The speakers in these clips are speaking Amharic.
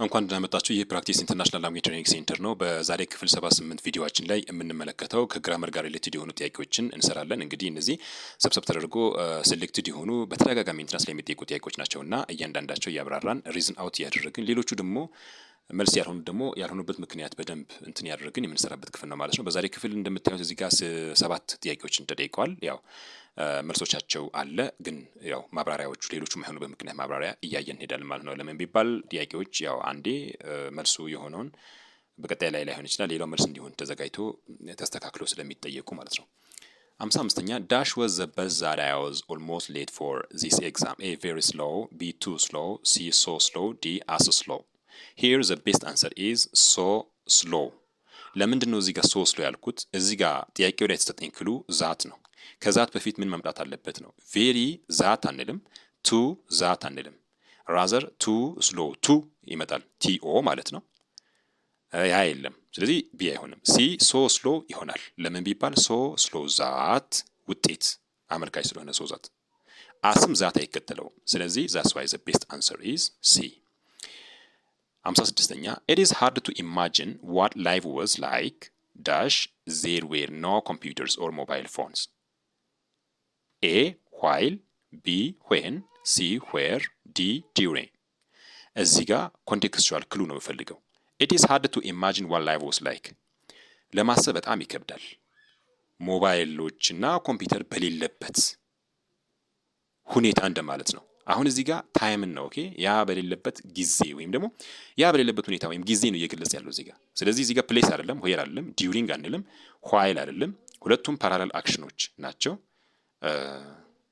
እንኳን ደህና መጣችሁ። ይህ ፕራክቲስ ኢንተርናሽናል ላንጉዌጅ ትሬኒንግ ሴንተር ነው። በዛሬ ክፍል 78 ቪዲዮአችን ላይ የምንመለከተው ከግራመር ጋር ሪሌትድ የሆኑ ጥያቄዎችን እንሰራለን። እንግዲህ እነዚህ ሰብሰብ ተደርጎ ሴሌክትድ የሆኑ በተደጋጋሚ ኢንትራንስ ላይ የሚጠይቁ ጥያቄዎች ናቸውና እያንዳንዳቸው እያብራራን ሪዝን አውት እያደረግን ሌሎቹ ደግሞ መልስ ያልሆኑበት ምክንያት በደንብ እንትን ያደረግን የምንሰራበት ክፍል ነው ማለት ነው። በዛሬ ክፍል እንደምታዩት እዚህ ጋር 7 ጥያቄዎችን ተጠይቀዋል። ያው መልሶቻቸው አለ ግን ያው ማብራሪያዎቹ ሌሎቹ የማይሆኑበት ምክንያት ማብራሪያ እያየን እንሄዳለን ማለት ነው። ለምን ቢባል ጥያቄዎች ያው አንዴ መልሱ የሆነውን በቀጣይ ላይ ላይሆን ይችላል ሌላው መልስ እንዲሆን ተዘጋጅቶ ተስተካክሎ ስለሚጠየቁ ማለት ነው። 55ኛ dash was the bus that I was almost late for this exam. A very slow, B too slow, C so slow, D as slow. Here the best answer is so slow. ለምንድን ነው እዚህ ጋር so slow ያልኩት? እዚህ ጋር ጥያቄው ላይ የተሰጠኝ ክሉ ዛት ነው። ከዛት በፊት ምን መምጣት አለበት ነው። ቬሪ ዛት አንልም፣ ቱ ዛት አንልም። ራዘር ቱ ስሎ ቱ ይመጣል። ቲኦ ማለት ነው። ያ የለም። ስለዚህ ቢ አይሆንም። ሲ ሶ ስሎ ይሆናል። ለምን ቢባል ሶ ስሎ ዛት ውጤት አመልካች ስለሆነ ሶ ዛት። አስም ዛት አይከተለውም። ስለዚህ ዛትስ ዋይ ዘ ቤስት አንሰር ኢዝ ሲ። 56ኛ it is hard to imagine what life was like dash there were no computers or mobile phones. A while, B when, C where, D during. እዚህ ጋር ኮንቴክስቹዋል ክሉ ነው የምፈልገው። it is hard to imagine what life was like ለማሰብ በጣም ይከብዳል ሞባይሎችና ኮምፒውተር በሌለበት ሁኔታ እንደማለት ነው። አሁን እዚህ ጋር ታይምን ነው ኦኬ፣ ያ በሌለበት ጊዜ ወይም ደግሞ ያ በሌለበት ሁኔታ ወይም ጊዜ ነው እየገለጸ ያለው እዚህ ጋር። ስለዚህ እዚህ ጋር ፕሌስ አይደለም፣ ዌር አይደለም፣ ዲዩሪንግ አንልም፣ ዋይል አይደለም። ሁለቱም ፓራለል አክሽኖች ናቸው።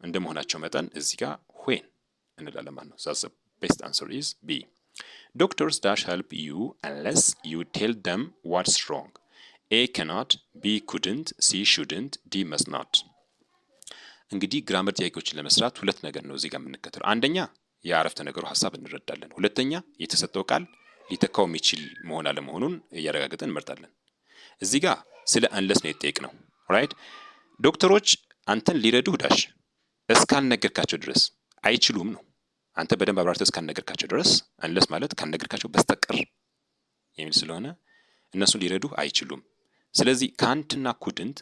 እንደመሆናቸው መጠን እዚህ ጋር ዌን እንላለን ማለት ነው። that's the best answer is B. Doctors dash help you unless you tell them what's wrong. A cannot, B couldn't, C shouldn't, D must not. እንግዲህ ግራመር ጥያቄዎችን ለመስራት ሁለት ነገር ነው እዚህ ጋር የምንከተለው። አንደኛ የአረፍተ ነገሩ ሐሳብ እንረዳለን። ሁለተኛ የተሰጠው ቃል ሊተካው የሚችል መሆን አለመሆኑን እያረጋገጠን እንመርጣለን። እዚህ ጋር ስለ አንለስ ነው የተጠየቅነው ራይት። ዶክተሮች አንተን ሊረዱህ ዳሽ እስካልነገርካቸው ድረስ አይችሉም ነው። አንተ በደንብ አብራርተህ እስካልነገርካቸው ድረስ አንለስ ማለት ካልነገርካቸው በስተቀር የሚል ስለሆነ እነሱ ሊረዱህ አይችሉም። ስለዚህ ካንትና ኩድንት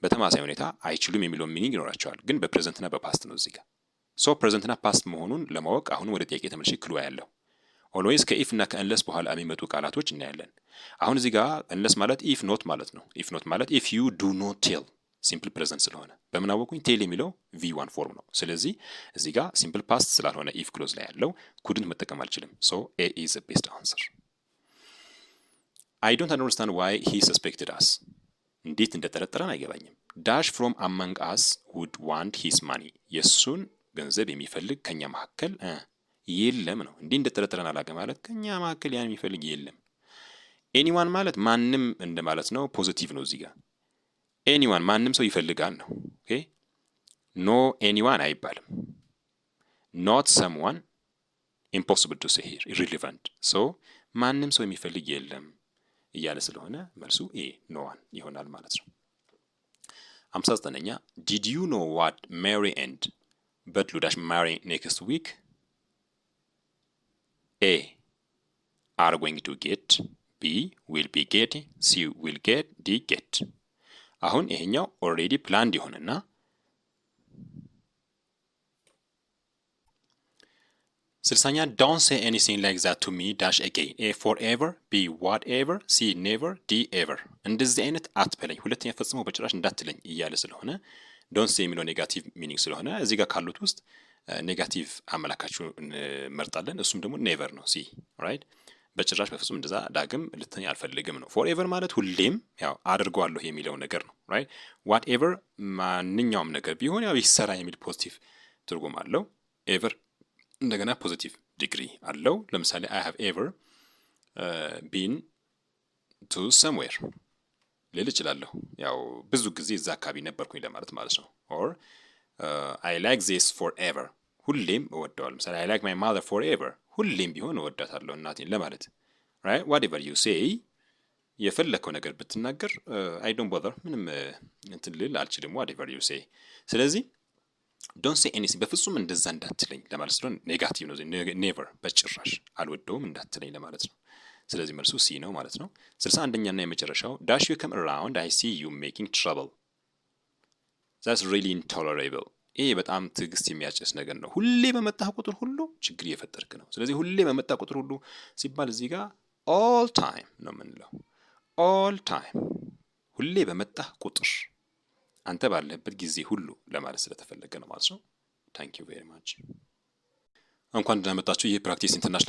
በተማሳይ ሁኔታ አይችሉም የሚለው ሚኒንግ ይኖራቸዋል፣ ግን በፕሬዘንትና በፓስት ነው እዚህ ጋር። ሶ ፕሬዘንትና ፓስት መሆኑን ለማወቅ አሁን ወደ ጥያቄ ተመልሼ ክሉ ያለው ኦልዌይስ ከኢፍ እና ከእንለስ በኋላ የሚመጡ ቃላቶች እናያለን። አሁን እዚህ ጋር እንለስ ማለት ኢፍ ኖት ማለት ነው። ኢፍ ኖት ማለት ኢፍ ዩ ዱ ኖት ቴል ሲምፕል ፕሬዘንት ስለሆነ በምን አወቁኝ? ቴል የሚለው V1 ፎርም ነው። ስለዚህ እዚህ ጋር ሲምፕል ፓስት ስላልሆነ ኢፍ ክሎዝ ላይ ያለው ኩድንት መጠቀም አልችልም። ሶ ኤ ኢዝ ዘ ቤስት አንሰር። I don't understand why he suspected us. እንዴት እንደጠረጠረን አይገባኝም። ዳሽ ፍሮም አመንግ አስ ውድ ዋንት ሂስ ማኒ የእሱን ገንዘብ የሚፈልግ ከኛ መካከል የለም ነው። እንዲህ እንደጠረጠረን አላገ ማለት ከኛ መካከል ያን የሚፈልግ የለም። ኤኒዋን ማለት ማንም እንደማለት ነው። ፖዚቲቭ ነው እዚህ ጋር ኤኒዋን ማንም ሰው ይፈልጋል ነው። ኦኬ ኖ ኤኒዋን አይባልም። ኖት ሰምዋን ኢምፖሲብል ቱ ሴ ሂር ኢሪሌቫንት። ሶ ማንም ሰው የሚፈልግ የለም እያለ ስለሆነ መልሱ ኤ ኖ ዋን ይሆናል ማለት ነው። 59ኛ ዲድ ዩ ኖ ዋት ሜሪ ኤንድ በድሉ ዳሽ ማሪ ኔክስት ዊክ? ኤ አር ጎይንግ ቱ ጌት፣ ቢ ዊል ቢ ጌት፣ ሲ ዊል ጌት፣ ዲ ጌት። አሁን ይሄኛው ኦልሬዲ ፕላንድ ይሆንና 60ኛ ዶንት ሴይ ኤኒቲንግ ላይክ ዛት ቱ ሚ ዳሽ አጌን። ኤ ፎርኤቨር፣ ቢ ዋትኤቨር፣ ሲ ኔቨር፣ ዲ ኤቨር። እንደዚህ አይነት አትበለኝ፣ ሁለተኛ ፈጽሞ በጭራሽ እንዳትለኝ እያለ ስለሆነ ዶንት ሴይ የሚለው ኔጋቲቭ ሚኒንግ ስለሆነ እዚህ ጋር ካሉት ውስጥ ኔጋቲቭ አመላካቹ እንመርጣለን። እሱም ደግሞ ኔቨር ነው። ሲ ራይት። በጭራሽ በፍጹም እንደዛ ዳግም ልትኝ አልፈልግም ነው። ፎርኤቨር ማለት ሁሌም ያው አድርገዋለሁ የሚለው ነገር ነው ራይት። ዋትኤቨር ማንኛውም ነገር ቢሆን ያው ይሰራ የሚል ፖዚቲቭ ትርጉም አለው። ኤቨር እንደገና ፖዚቲቭ ዲግሪ አለው። ለምሳሌ አይ ሃቭ ኤቨር ቢን ቱ ሰምዌር ልል እችላለሁ። ያው ብዙ ጊዜ እዛ አካባቢ ነበርኩኝ ለማለት ማለት ነው። ኦር አይ ላይክ ዚስ ፎር ኤቨር ሁሌም እወደዋለሁ። ምሳሌ አይ ላይክ ማይ ማዘር ፎር ኤቨር ሁሌም ቢሆን እወዳታለሁ እናቴን ለማለት ራይት። ዋትኤቨር ዩ ሴይ የፈለከው ነገር ብትናገር አይ ዶንት ቦዘር ምንም እንትን ልል አልችልም። ዋትኤቨር ዩ ሴይ። ስለዚህ ዶንት ሴይ ኤኒቲንግ በፍጹም እንደዛ እንዳትለኝ ለማለት ስለሆነ ኔጋቲቭ ነው። ኔቨር በጭራሽ አልወደውም እንዳትለኝ ለማለት ነው። ስለዚህ መልሱ ሲ ነው ማለት ነው። 61ኛና የመጨረሻው ዳሽ ዩ ከም አራውንድ አይ ሲ ዩ ሜኪንግ ትራብል ዛትስ ሪሊ ኢንቶለሬብል። ይሄ በጣም ትዕግስት የሚያጨስ ነገር ነው። ሁሌ በመጣህ ቁጥር ሁሉ ችግር እየፈጠርክ ነው። ስለዚህ ሁሌ በመጣህ ቁጥር ሁሉ ሲባል እዚህ ጋር ኦል ታይም ነው የምንለው። ኦል ታይም ሁሌ በመጣህ ቁጥር አንተ ባለህበት ጊዜ ሁሉ ለማለት ስለተፈለገ ነው ማለት ነው። ታንክ ዩ ቬሪ ማች። እንኳን ደህና መጣችሁ። ይህ ፕራክቲስ ኢንተርናሽናል